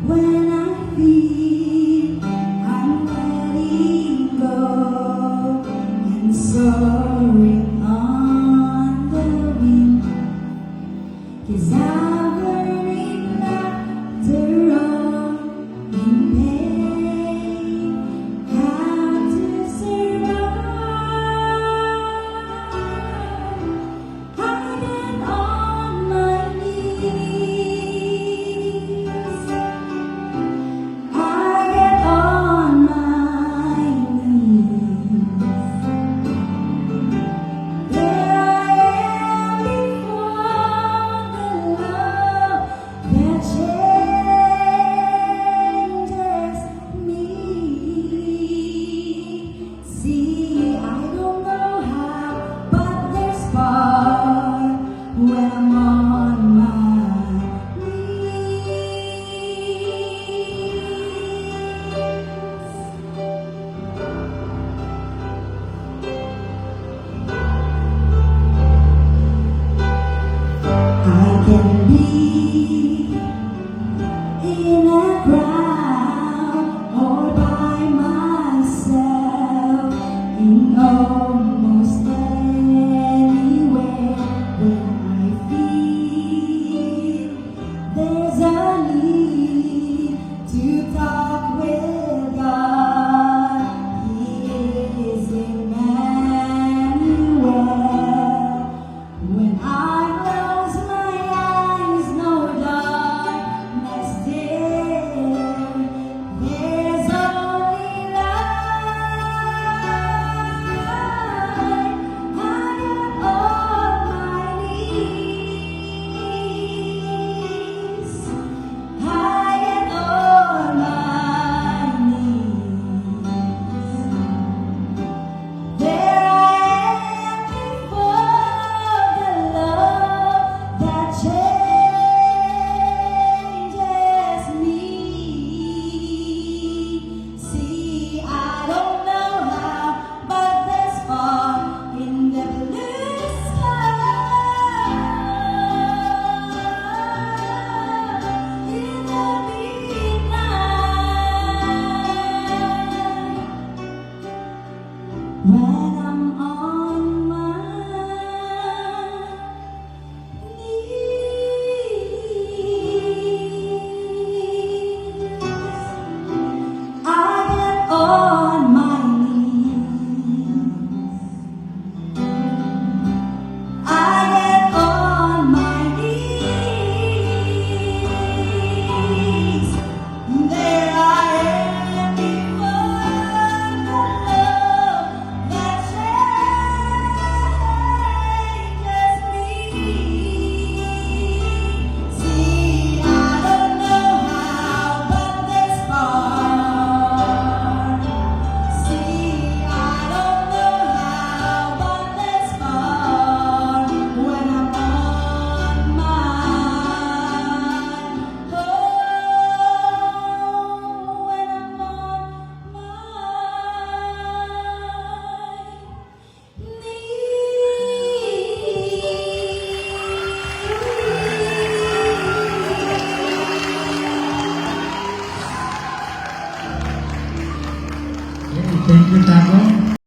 when I feel I'm letting go and soaring on the wind, 'cause I'm learning not to run in pain, how to survive. I get on my knees, I get on my knees. There I am before the love that changes me. See, I don't know how, but there's part when I'm on my I can be in a crowd or by myself in almost anywhere when I feel there's a need to talk with God. He is Emmanuel. When I close my eyes, no darkness there. There's only light. I get on my knees, I get on my knees. There I am before the love that changes me. See, I don't know how, but there's far in the blue sky, in the midnight, when I'm on my knees. I get on